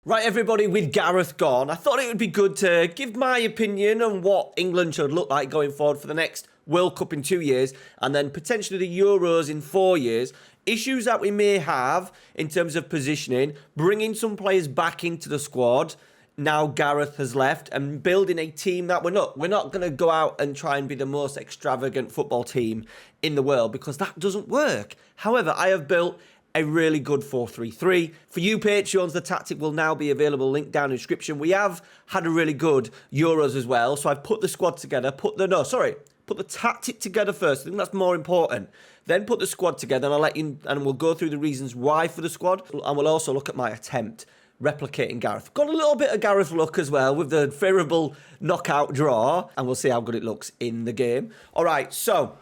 Right, everybody, with Gareth gone, I thought it would be good to give my opinion on what England should look like going forward for the next World Cup in 2 years and then potentially the Euros in 4 years. Issues that we may have in terms of positioning, bringing some players back into the squad now Gareth has left, and building a team that we're not going to go out and try and be the most extravagant football team in the world, because that doesn't work. However, I have built a really good 4-3-3. For you Patreons, the tactic will now be available, link down in the description. We have had a really good Euros as well, so I've put the squad together, put the tactic together first. I think that's more important. Then put the squad together, and I'll let you, and we'll go through the reasons why for the squad, and we'll also look at my attempt replicating Gareth. Got a little bit of Gareth luck as well with the favourable knockout draw, and we'll see how good it looks in the game. All right, so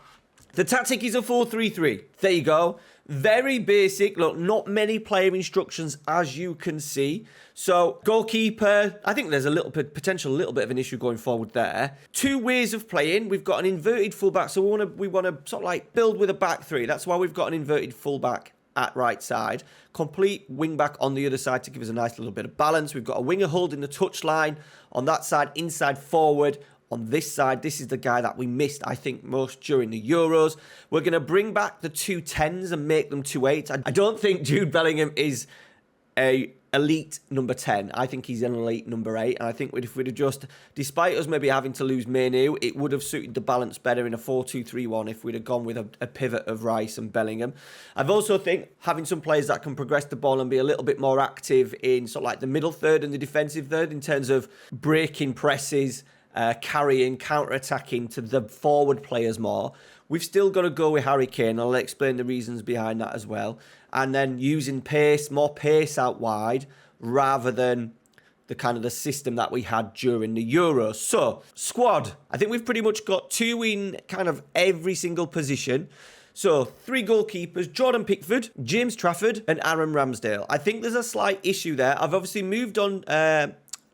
the tactic is a 4-3-3. There you go. Very basic. Look, not many player instructions, as you can see. So, goalkeeper, I think there's a little bit of an issue going forward there. Two ways of playing. We've got an inverted fullback, so we want to sort of like build with a back three. That's why we've got an inverted fullback at right side. Complete wing back on the other side to give us a nice little bit of balance. We've got a winger holding the touchline on that side, inside forward. On this side, this is the guy that we missed, I think, most during the Euros. We're going to bring back the 2 10s and make them 2 8s. I don't think Jude Bellingham is a elite number 10. I think he's an elite number 8. And I think if we'd have just, despite us maybe having to lose Menu, it would have suited the balance better in a 4-2-3-1 if we'd have gone with a pivot of Rice and Bellingham. I've also think having some players that can progress the ball and be a little bit more active in sort of like the middle third and the defensive third in terms of breaking presses, carrying, counter-attacking to the forward players more. We've still got to go with Harry Kane. I'll explain the reasons behind that as well. And then using pace, more pace out wide, rather than the kind of the system that we had during the Euros. So, squad. I think we've pretty much got 2 in kind of every single position. So, 3 goalkeepers, Jordan Pickford, James Trafford, and Aaron Ramsdale. I think there's a slight issue there. I've obviously moved on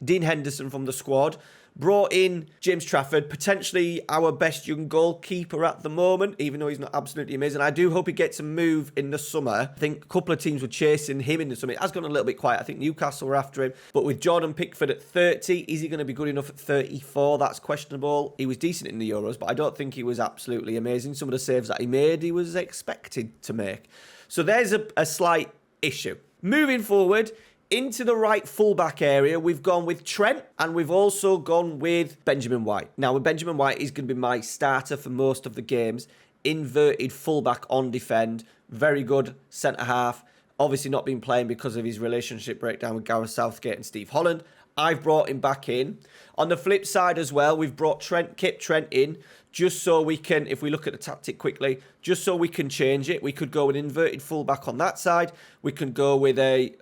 Dean Henderson from the squad, brought in James Trafford, potentially our best young goalkeeper at the moment, even though he's not absolutely amazing. I do hope he gets a move in the summer. I think a couple of teams were chasing him in the summer. It has gone a little bit quiet. I think Newcastle were after him. But with Jordan Pickford at 30, is he going to be good enough at 34? That's questionable. He was decent in the Euros, but I don't think he was absolutely amazing. Some of the saves that he made, he was expected to make. So there's a slight issue. Moving forward, into the right fullback area, we've gone with Trent, and we've also gone with Benjamin White. Now, with Benjamin White, he's going to be my starter for most of the games. Inverted fullback on defend. Very good centre-half. Obviously not been playing because of his relationship breakdown with Gareth Southgate and Steve Holland. I've brought him back in. On the flip side as well, we've brought Kip Trent in, just so we can, if we look at the tactic quickly, just so we can change it. We could go with inverted fullback on that side. We can go with a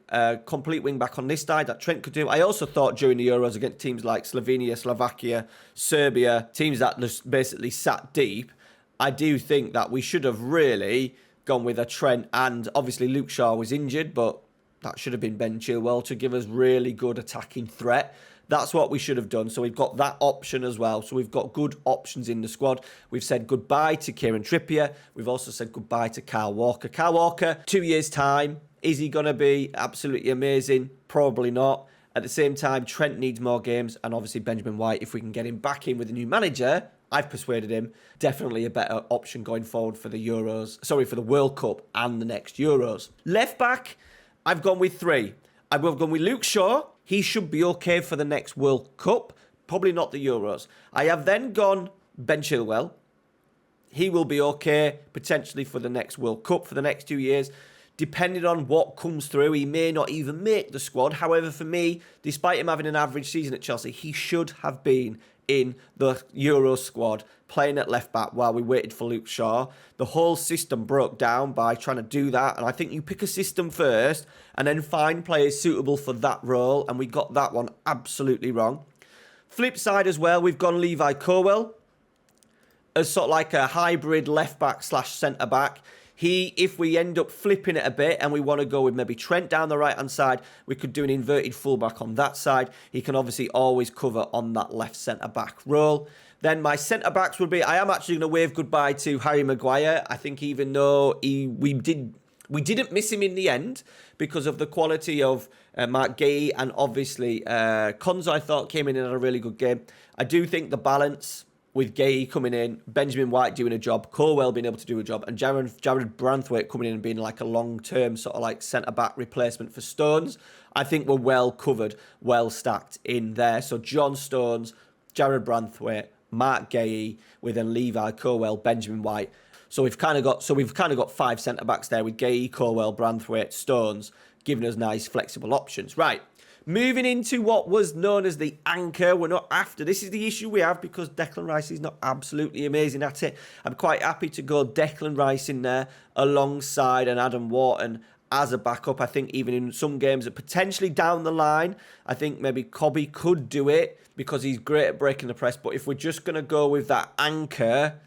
complete wing back on this side that Trent could do. I also thought during the Euros against teams like Slovenia, Slovakia, Serbia, teams that just basically sat deep, I do think that we should have really gone with a Trent, and obviously Luke Shaw was injured, but that should have been Ben Chilwell to give us really good attacking threat. That's what we should have done. So we've got that option as well. So we've got good options in the squad. We've said goodbye to Kieran Trippier. We've also said goodbye to Kyle Walker. Kyle Walker, 2 years' time. Is he going to be absolutely amazing? Probably not. At the same time, Trent needs more games. And obviously Benjamin White, if we can get him back in with a new manager, I've persuaded him, definitely a better option going forward for the for the World Cup and the next Euros. Left back, I've gone with 3. I've gone with Luke Shaw. He should be okay for the next World Cup. Probably not the Euros. I have then gone Ben Chilwell. He will be okay, potentially for the next World Cup, for the next 2 years. Depending on what comes through, he may not even make the squad. However, for me, despite him having an average season at Chelsea, he should have been in the Euro squad, playing at left back while we waited for Luke Shaw. The whole system broke down by trying to do that, and I think you pick a system first and then find players suitable for that role, and we got that one absolutely wrong. Flip side as well, we've gone Levi Colwill as sort of like a hybrid left back / centre back. If we end up flipping it a bit and we want to go with maybe Trent down the right-hand side, we could do an inverted fullback on that side. He can obviously always cover on that left centre-back role. Then my centre-backs would be, I am actually going to wave goodbye to Harry Maguire. I think even though we did We didn't miss him in the end because of the quality of Mark Gay, and obviously Konza, I thought, came in and had a really good game. I do think the balance with Gay coming in, Benjamin White doing a job, Colwell being able to do a job, and Jared Branthwaite coming in and being like a long-term sort of like centre-back replacement for Stones, I think we're well covered, well stacked in there. So John Stones, Jared Branthwaite, Mark Gay, with then Levi, Colwell, Benjamin White. So we've kind of got 5 centre-backs there with Gay, Colwell, Branthwaite, Stones, giving us nice flexible options. Right. Moving into what was known as the anchor. We're not after. This is the issue we have because Declan Rice is not absolutely amazing at it. I'm quite happy to go Declan Rice in there alongside an Adam Wharton as a backup. I think even in some games that potentially down the line, I think maybe Cobby could do it because he's great at breaking the press. But if we're just going to go with that anchor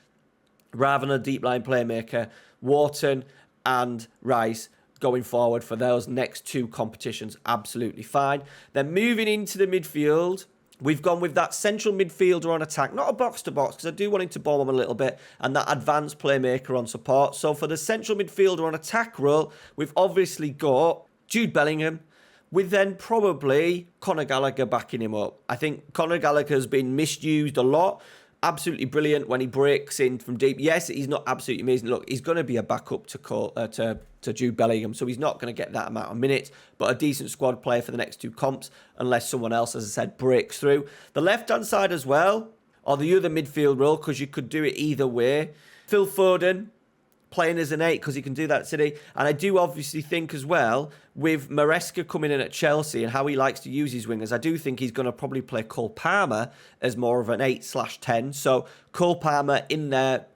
rather than a deep line playmaker, Wharton and Rice going forward for those next 2 competitions, absolutely fine. Then moving into the midfield, we've gone with that central midfielder on attack, not a box-to-box, because I do want him to bomb him a little bit, and that advanced playmaker on support. So for the central midfielder on attack role, we've obviously got Jude Bellingham, with then probably Conor Gallagher backing him up. I think Conor Gallagher has been misused a lot. Absolutely brilliant when he breaks in from deep. Yes, he's not absolutely amazing. Look, he's going to be a backup to Jude Bellingham, so he's not going to get that amount of minutes, but a decent squad player for the next 2 comps, unless someone else, as I said, breaks through. The left-hand side as well, or the other midfield role, because you could do it either way. Phil Foden, playing as an 8 because he can do that at City. And I do obviously think as well, with Maresca coming in at Chelsea and how he likes to use his wingers, I do think he's going to probably play Cole Palmer as more of an 8/10. So Cole Palmer in there,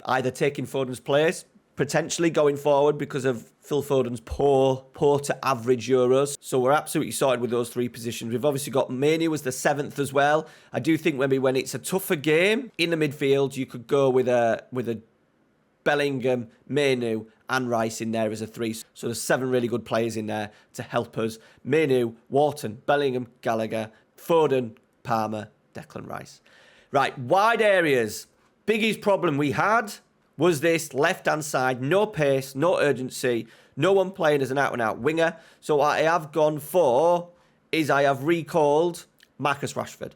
either taking Foden's place, potentially going forward because of Phil Foden's poor to average Euros. So we're absolutely sorted with those 3 positions. We've obviously got Mainoo as the 7th as well. I do think maybe when it's a tougher game in the midfield, you could go with a Bellingham, Mainoo and Rice in there as a 3. So there's 7 really good players in there to help us. Mainoo, Wharton, Bellingham, Gallagher, Foden, Palmer, Declan Rice. Right, wide areas. Biggest problem we had was this left-hand side. No pace, no urgency, no one playing as an out-and-out winger. So what I have gone for is I have recalled Marcus Rashford.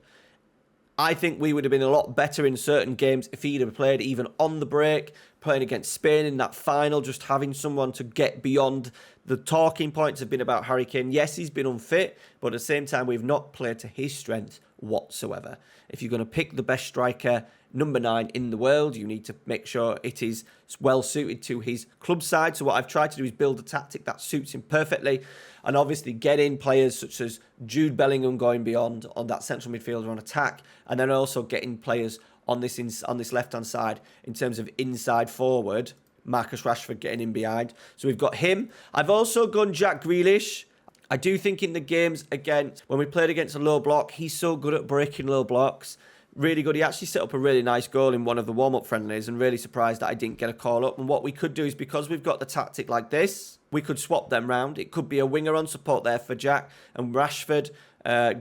I think we would have been a lot better in certain games if he'd have played even on the break, playing against Spain in that final, just having someone to get beyond. The talking points have been about Harry Kane. Yes, he's been unfit, but at the same time, we've not played to his strength whatsoever. If you're going to pick the best striker, number 9 in the world, you need to make sure it is well suited to his club side. So what I've tried to do is build a tactic that suits him perfectly, and obviously get in players such as Jude Bellingham going beyond on that central midfielder on attack, and then also getting players on this left-hand side in terms of inside forward, Marcus Rashford getting in behind. So we've got him. I've also gone Jack Grealish. I do think in the games, again, when we played against a low block, he's so good at breaking low blocks. Really good. He actually set up a really nice goal in one of the warm-up friendlies, and really surprised that I didn't get a call up. And what we could do is, because we've got the tactic like this, we could swap them round. It could be a winger on support there for Jack and Rashford,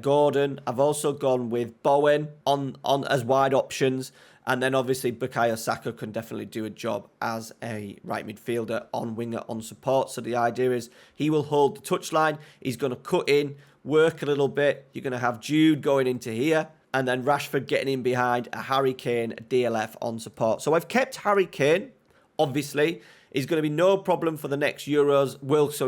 Gordon. I've also gone with Bowen on as wide options. And then obviously Bukayo Saka can definitely do a job as a right midfielder on winger on support. So the idea is he will hold the touchline. He's going to cut in, work a little bit. You're going to have Jude going into here, and then Rashford getting in behind a Harry Kane, a DLF on support. So I've kept Harry Kane, obviously. He's going to be no problem for the next Euros.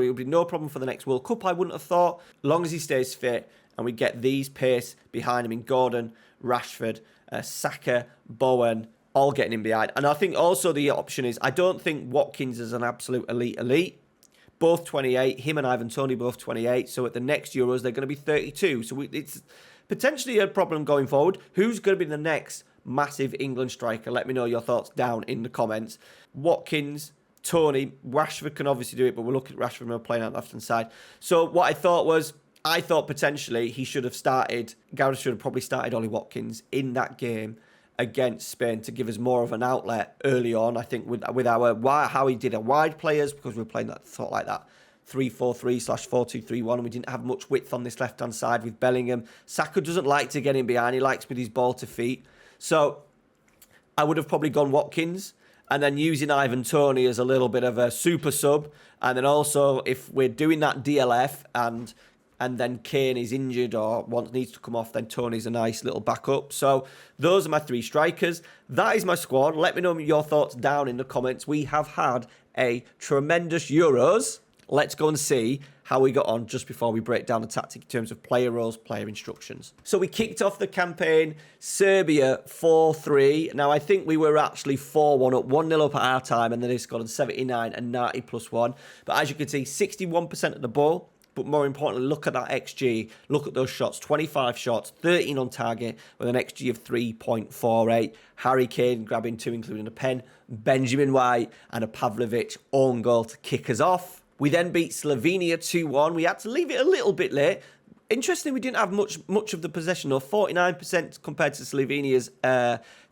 He'll be no problem for the next World Cup, I wouldn't have thought, long as he stays fit and we get these pace behind him in Gordon, Rashford, Saka, Bowen, all getting in behind. And I think also the option is, I don't think Watkins is an absolute elite. Both 28, him and Ivan Toney both 28. So at the next Euros, they're going to be 32. So it's potentially a problem going forward. Who's going to be the next massive England striker? Let me know your thoughts down in the comments. Watkins, Toney, Rashford can obviously do it, but we're looking at Rashford playing on the left-hand side. So what I thought potentially he should have started, Gareth should have probably started Ollie Watkins in that game against Spain to give us more of an outlet early on. I think with how he did a wide players, because we were playing that sort of like that 3-4-3/4-2-3-1, and we didn't have much width on this left-hand side with Bellingham. Saka doesn't like to get in behind. He likes with his ball to feet. So I would have probably gone Watkins and then using Ivan Toney as a little bit of a super sub. And then also, if we're doing that DLF and then Kane is injured or needs to come off, then Tony's a nice little backup. So those are my 3 strikers. That is my squad. Let me know your thoughts down in the comments. We have had a tremendous Euros. Let's go and see how we got on just before we break down the tactic in terms of player roles, player instructions. So we kicked off the campaign, Serbia 4-3. Now, I think we were actually 4-1 up, 1-0 up at our time, and then they scored on 79 and 90 plus 1. But as you can see, 61% of the ball. But more importantly, look at that XG. Look at those shots. 25 shots, 13 on target with an XG of 3.48. Harry Kane grabbing 2, including a pen. Benjamin White and a Pavlovic own goal to kick us off. We then beat Slovenia 2-1. We had to leave it a little bit late. Interestingly, we didn't have much of the possession, though. 49% compared to Slovenia's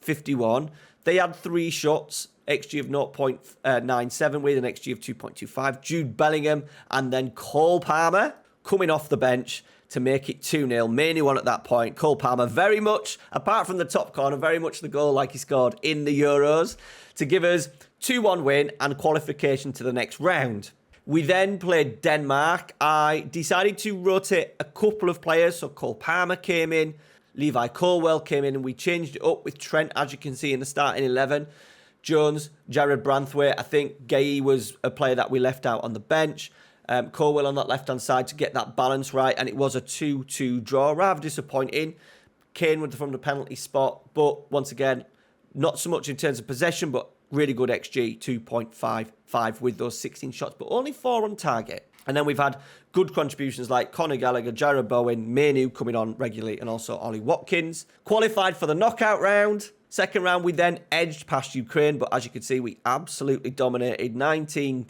51. They had 3 shots. XG of 0.97 with an XG of 2.25. Jude Bellingham and then Cole Palmer coming off the bench to make it 2-0. Mainly one at that point. Cole Palmer very much, apart from the top corner, very much the goal like he scored in the Euros to give us 2-1 win and qualification to the next round. We then played Denmark. I decided to rotate a couple of players. So Cole Palmer came in, Levi Colwell came in, and we changed it up with Trent, as you can see in the starting 11. Jones, Jared Branthwaite. I think Gay was a player that we left out on the bench. Colwell on that left-hand side to get that balance right. And it was a 2-2 draw. Rather disappointing. Kane from the penalty spot. But once again, not so much in terms of possession, but really good XG, 2.55 with those 16 shots, but only 4 on target. And then we've had good contributions like Conor Gallagher, Jarrod Bowen, Mainoo coming on regularly, and also Ollie Watkins. Qualified for the knockout round. Second round, we then edged past Ukraine, but as you can see, we absolutely dominated. 19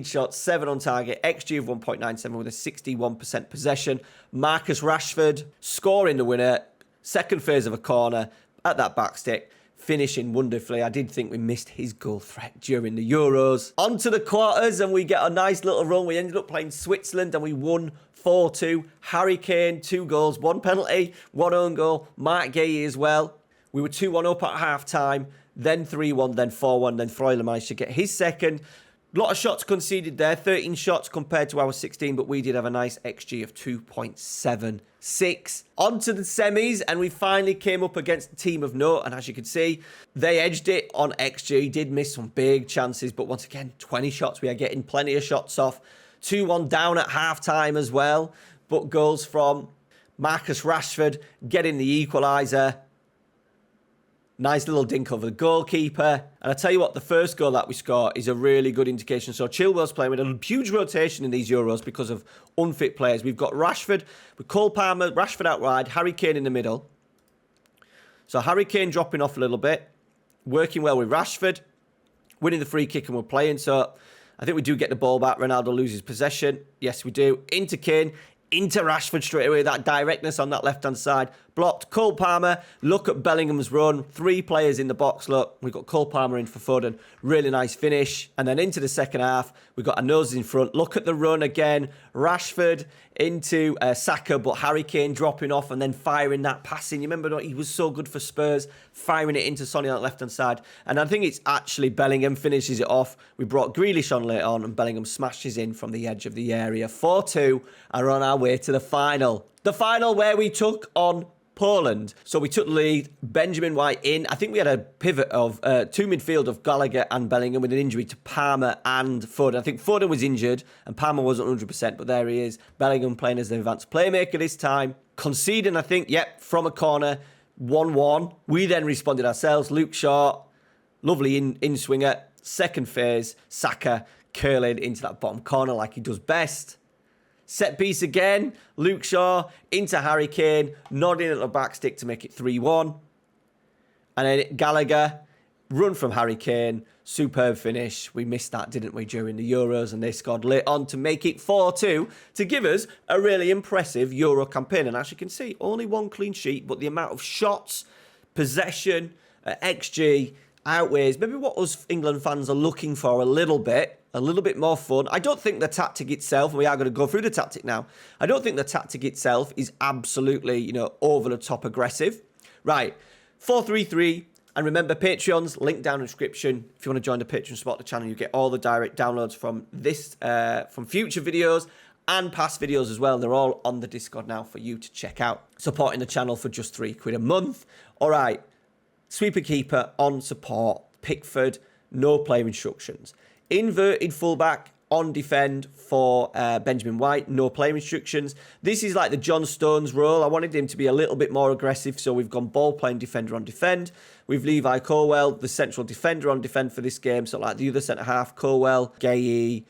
shots, 7 on target, XG of 1.97 with a 61% possession. Marcus Rashford scoring the winner. Second phase of a corner at that back stick. Finishing wonderfully. I did think we missed his goal threat during the Euros. On to the quarters, and we get a nice little run. We ended up playing Switzerland, and we won 4-2. Harry Kane, 2 goals, 1 penalty, 1 own goal. Mark Gay as well. We were 2-1 up at half-time, then 3-1, then 4-1, then Freuler managed to get his second. A lot of shots conceded there, 13 shots compared to our 16, but we did have a nice XG of 2.76. On to the semis, and we finally came up against a team of note, and as you can see, they edged it on XG, did miss some big chances, but once again, 20 shots. We are getting plenty of shots off. 2-1 down at half-time as well, but goals from Marcus Rashford getting the equaliser. Nice little dink over the goalkeeper. And I tell you what, the first goal that we score is a really good indication. So Chilwell's playing with a huge rotation in these Euros because of unfit players. We've got Rashford with Cole Palmer, Rashford out wide, Harry Kane in the middle. So Harry Kane dropping off a little bit, working well with Rashford, winning the free kick, and we're playing. So I think we do get the ball back. Ronaldo loses possession. Yes, we do. Into Kane. Into Rashford straight away. That directness on that left-hand side. Blocked. Cole Palmer. Look at Bellingham's run. 3 players in the box. Look, we've got Cole Palmer in for Foden. Really nice finish. And then into the second half, we've got our noses in front. Look at the run again. Rashford into Saka, but Harry Kane dropping off and then firing that passing. You remember he was so good for Spurs, firing it into Sonny on the left-hand side. And I think it's actually Bellingham finishes it off. We brought Grealish on later on, and Bellingham smashes in from the edge of the area. 4-2, and we're on our way to the final. The final where we took on Poland. So we took the lead, Benjamin White in. I think we had a pivot of 2 midfield of Gallagher and Bellingham with an injury to Palmer and Foden. I think Foden was injured and Palmer wasn't 100%, but there he is. Bellingham playing as the advanced playmaker this time. Conceding, I think, from a corner, 1-1. We then responded ourselves. Luke Shaw, lovely in-swinger. Second phase, Saka curling into that bottom corner like he does best. Set piece again, Luke Shaw into Harry Kane, nodding at the back stick to make it 3-1. And then Gallagher, run from Harry Kane, superb finish. We missed that, didn't we, during the Euros, and they scored late on to make it 4-2 to give us a really impressive Euro campaign. And as you can see, only 1 clean sheet, but the amount of shots, possession, XG outweighs maybe what us England fans are looking for a little bit more fun. I don't think the tactic itself, and we are going to go through the tactic now, I don't think the tactic itself is absolutely, over the top aggressive. Right, 4-3-3, And remember, Patreons, link down in the description. If you want to join the Patreon, support the channel, you get all the direct downloads from this, from future videos and past videos as well. They're all on the Discord now for you to check out. Supporting the channel for just £3 a month. All right, sweeper keeper on support. Pickford, no player instructions. Inverted fullback on defend for Benjamin White, no player instructions. This is like the John Stones role. I wanted him to be a little bit more aggressive, so we've gone ball playing defender on defend. We've Levi Colwell, the central defender on defend for this game, so like the other centre half, Colwell, Gay,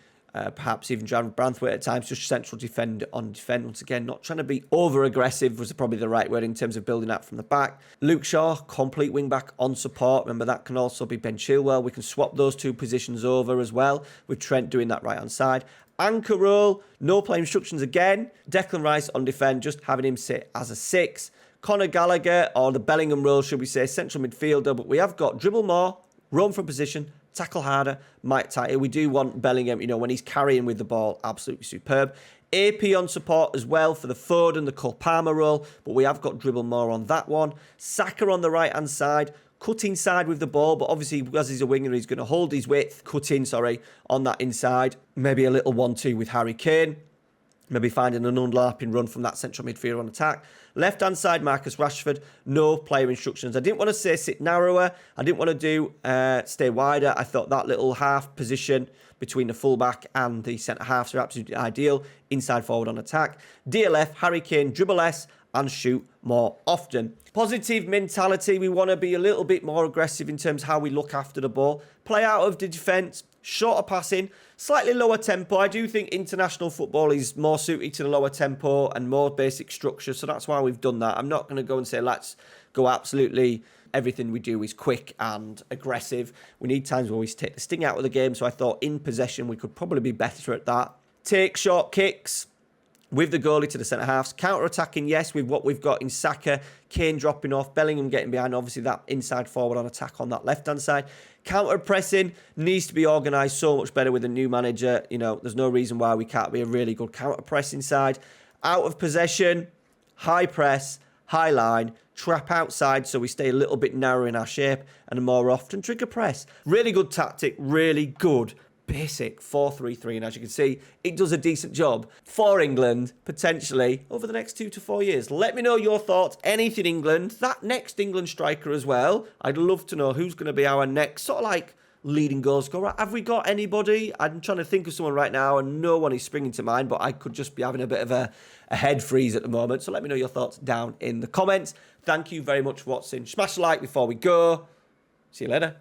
perhaps even Jared Branthwaite at times, just central defender on defend. Once again, not trying to be over-aggressive was probably the right word in terms of building up from the back. Luke Shaw, complete wing-back on support. Remember, that can also be Ben Chilwell. We can swap those two positions over as well, with Trent doing that right-hand side. Anchor role, no play instructions again. Declan Rice on defend, just having him sit as a 6. Conor Gallagher, or the Bellingham role, should we say, central midfielder. But we have got dribble more, roam from position, tackle harder, might tighter. We do want Bellingham, when he's carrying with the ball, absolutely superb. AP on support as well for the Foden, the Cole Palmer role, but we have got dribble more on that one. Saka on the right-hand side, cut inside with the ball, but obviously as he's a winger, he's going to hold his width, on that inside. Maybe a little 1-2 with Harry Kane. Maybe finding an unlapping run from that central midfielder on attack. Left-hand side, Marcus Rashford, no player instructions. I didn't want to say sit narrower. I didn't want to do stay wider. I thought that little half position between the fullback and the centre-halves are absolutely ideal. Inside forward on attack. DLF, Harry Kane, dribble less and shoot more often. Positive mentality. We want to be a little bit more aggressive in terms of how we look after the ball. Play out of the defence. Shorter passing, slightly lower tempo. I do think international football is more suited to the lower tempo and more basic structure, so that's why we've done that. I'm not going to go and say let's go absolutely everything we do is quick and aggressive. We need times where we take the sting out of the game, so I thought in possession we could probably be better at that. Take short kicks with the goalie to the centre-halves. Counter-attacking, yes, with what we've got in Saka, Kane dropping off, Bellingham getting behind, obviously that inside forward on attack on that left-hand side. Counter-pressing needs to be organised so much better with a new manager. There's no reason why we can't be a really good counter-pressing side. Out of possession, high press, high line, trap outside so we stay a little bit narrow in our shape, and more often trigger press. Really good tactic, really good basic 4-3-3, and as you can see, it does a decent job for England, potentially, over the next 2 to 4 years. Let me know your thoughts. Anything England, that next England striker as well. I'd love to know who's going to be our next sort of like leading goal scorer. Have we got anybody? I'm trying to think of someone right now, and no one is springing to mind, but I could just be having a bit of a head freeze at the moment. So let me know your thoughts down in the comments. Thank you very much for watching. Smash a like before we go. See you later.